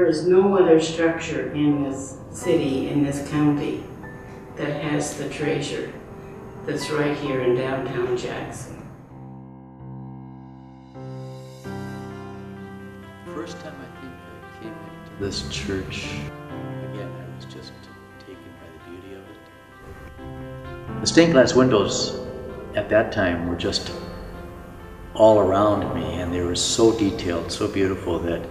There is no other structure in this city, in this county, that has the treasure that's right here in downtown Jackson. First time I think I came into this church, again, I was just taken by the beauty of it. The stained glass windows at that time were just all around me, and they were so detailed, so beautiful that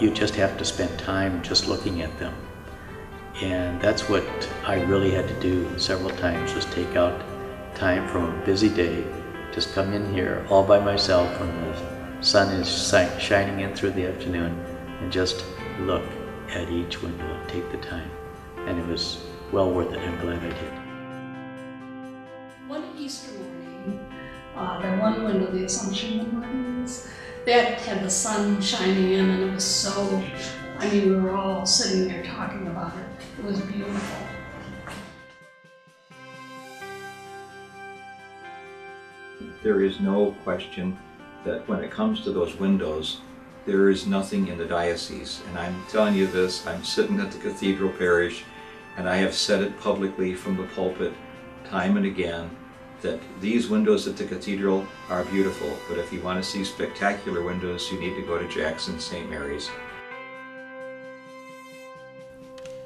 you just have to spend time just looking at them. And that's what I really had to do several times, was take out time from a busy day, just come in here all by myself when the sun is shining in through the afternoon, and just look at each window and take the time. And it was well worth it. I'm glad I did. One Easter morning, the one window, the Assumption Windows, that had the sun shining in, and it was so, I mean, we were all sitting there talking about it. It was beautiful. There is no question that when it comes to those windows, there is nothing in the diocese. And I'm telling you this, I'm sitting at the Cathedral Parish, and I have said it publicly from the pulpit time and again, that these windows at the cathedral are beautiful, but if you want to see spectacular windows, you need to go to Jackson St. Mary's.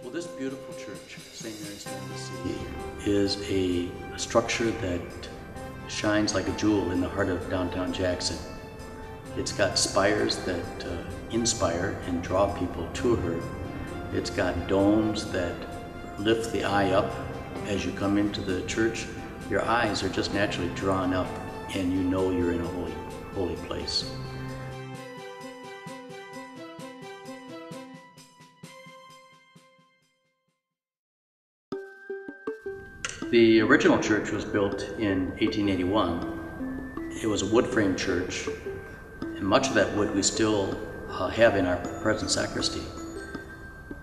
Well, this beautiful church, St. Mary's Embassy, is a structure that shines like a jewel in the heart of downtown Jackson. It's got spires that inspire and draw people to her. It's got domes that lift the eye up as you come into the church. Your eyes are just naturally drawn up, and you know you're in a holy place. The original church was built in 1881. It was a wood frame church, and much of that wood we still have in our present sacristy.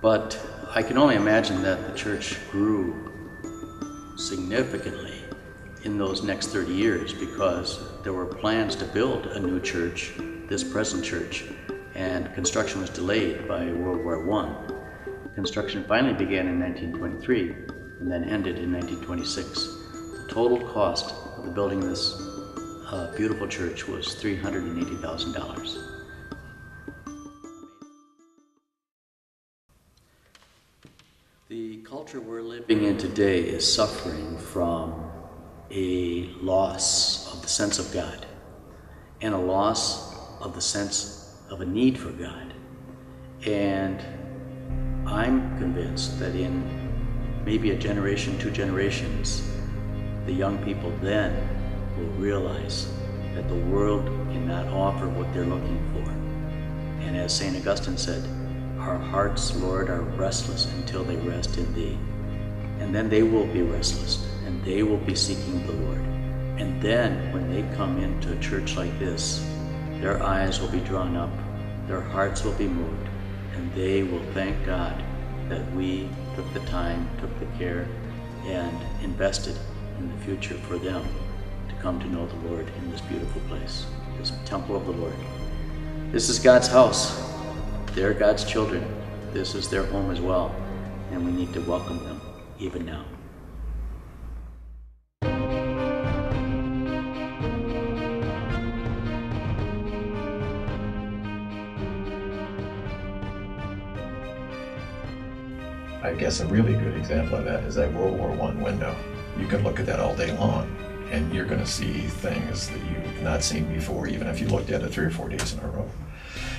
But I can only imagine that the church grew significantly in those next 30 years, because there were plans to build a new church, this present church, and construction was delayed by World War I. Construction finally began in 1923 and then ended in 1926. The total cost of the building this beautiful church was $380,000. The culture we're living in today is suffering from a loss of the sense of God, and a loss of the sense of a need for God. And I'm convinced that in maybe a generation, 2 generations, the young people then will realize that the world cannot offer what they're looking for. And as St. Augustine said, our hearts, Lord, are restless until they rest in Thee. And then they will be restless, and they will be seeking the Lord. And then when they come into a church like this, their eyes will be drawn up, their hearts will be moved, and they will thank God that we took the time, took the care, and invested in the future for them to come to know the Lord in this beautiful place, this temple of the Lord. This is God's house. They're God's children. This is their home as well, and we need to welcome them even now. I guess a really good example of that is that World War I window. You can look at that all day long, and you're going to see things that you've not seen before, even if you looked at it 3 or 4 days in a row.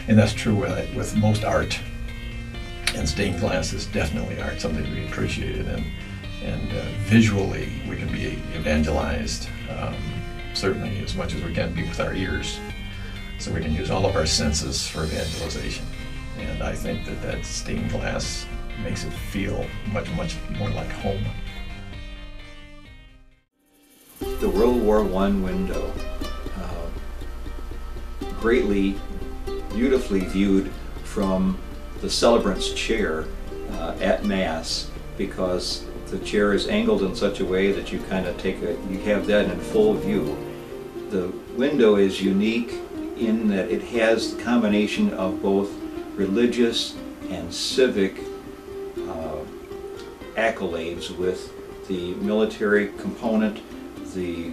And that's true with most art. And stained glass is definitely art, something to be appreciated, and visually we can be evangelized, certainly as much as we can be with our ears. So we can use all of our senses for evangelization. And I think that stained glass makes it feel much, much more like home. The World War I window, greatly, beautifully viewed from the celebrant's chair at Mass, because the chair is angled in such a way that you kind of you have that in full view. The window is unique in that it has the combination of both religious and civic accolades with the military component, the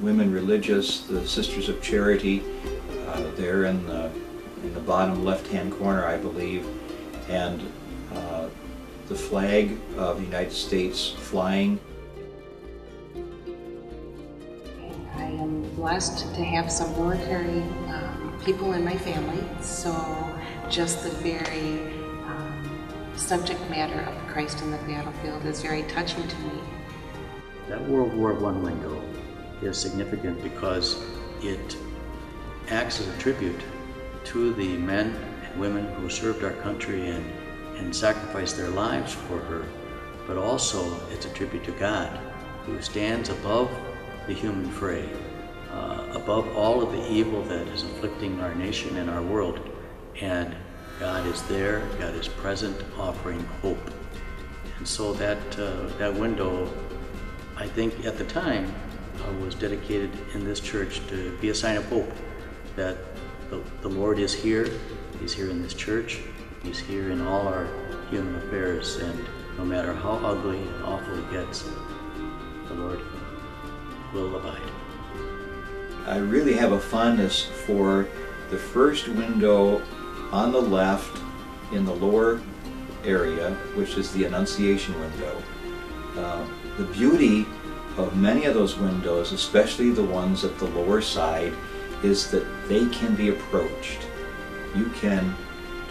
women religious, the Sisters of Charity, there in the bottom left-hand corner, I believe, and the flag of the United States flying. I am blessed to have some military people in my family, so just the very subject matter of Christ in the battlefield is very touching to me. That World War I window is significant because it acts as a tribute to the men and women who served our country and sacrificed their lives for her, but also it's a tribute to God, who stands above the human fray, above all of the evil that is afflicting our nation and our world. And God is there, God is present, offering hope. And so that window, I think at the time, was dedicated in this church to be a sign of hope, that the Lord is here, He's here in this church, He's here in all our human affairs, and no matter how ugly and awful it gets, the Lord will abide. I really have a fondness for the first window on the left in the lower area, which is the Annunciation window. The beauty of many of those windows, especially the ones at the lower side, is that they can be approached. You can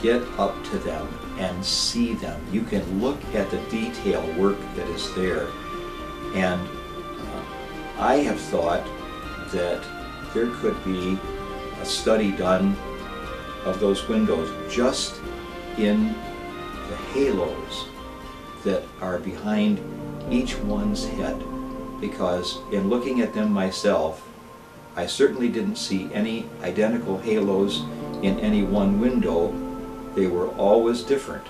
get up to them and see them. You can look at the detail work that is there. And I have thought that there could be a study done of those windows just in the halos that are behind each one's head, because in looking at them myself, I certainly didn't see any identical halos in any one window. They were always different.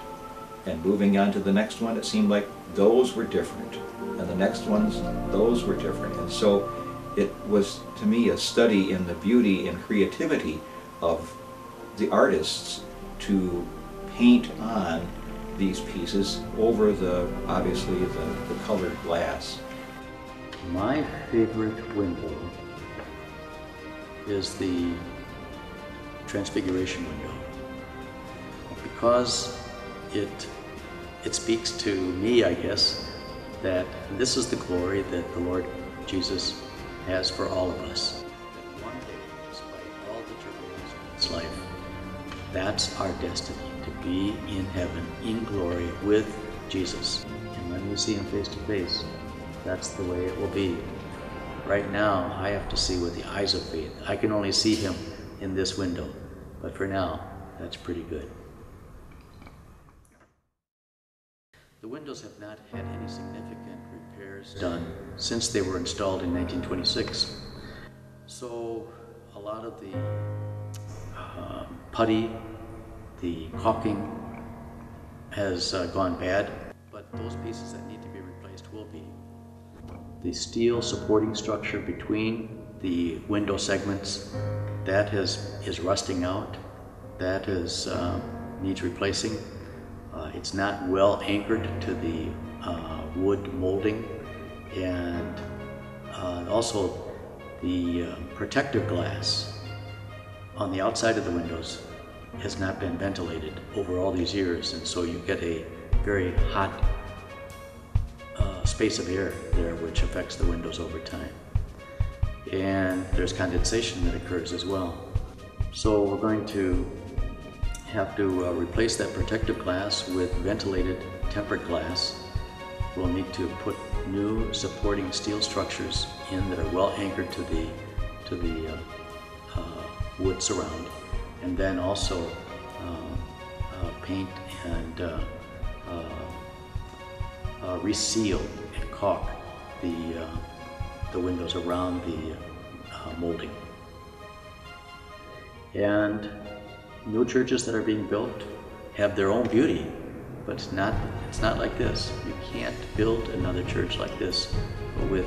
And moving on to the next one, it seemed like those were different. And the next ones, those were different. And so it was, to me, a study in the beauty and creativity of the artists to paint on these pieces over obviously the colored glass. My favorite window is the Transfiguration window, because it speaks to me, I guess, that this is the glory that the Lord Jesus has for all of us. That one day, despite all the tribulations of this life, that's our destiny, to be in heaven, in glory with Jesus. And when we see Him face to face, that's the way it will be. Right now, I have to see with the eyes of faith. I can only see Him in this window, but for now, that's pretty good. The windows have not had any significant repairs done since they were installed in 1926. So a lot of the putty, the caulking has gone bad, but those pieces that need to be replaced will be. The steel supporting structure between the window segments, that is rusting out. That needs replacing. It's not well anchored to the wood molding, and also the protective glass on the outside of the windows has not been ventilated over all these years, and so you get a very hot space of air there, which affects the windows over time. And there's condensation that occurs as well. So we're going to have to replace that protective glass with ventilated tempered glass. We'll need to put new supporting steel structures in that are well anchored to the wood surround, and then also paint and reseal and caulk the windows around the molding. And new churches that are being built have their own beauty, but it's not like this. You can't build another church like this with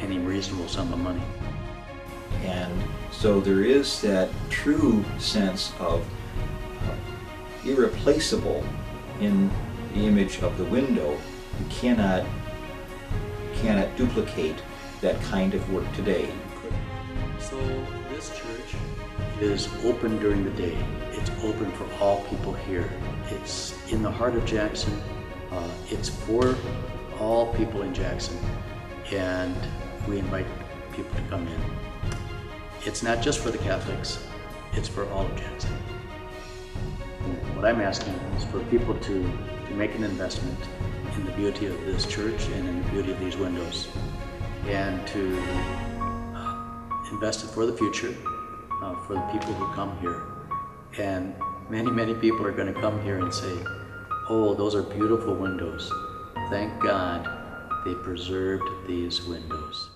any reasonable sum of money. And so there is that true sense of irreplaceable in the image of the window. You cannot duplicate that kind of work today. So this church is open during the day. It's open for all people here. It's in the heart of Jackson. It's for all people in Jackson, and we invite people to come in. It's not just for the Catholics, it's for all of Jackson. What I'm asking is for people to make an investment in the beauty of this church and in the beauty of these windows, and to invest it for the future, for the people who come here. And many, many people are going to come here and say, oh, those are beautiful windows. Thank God they preserved these windows.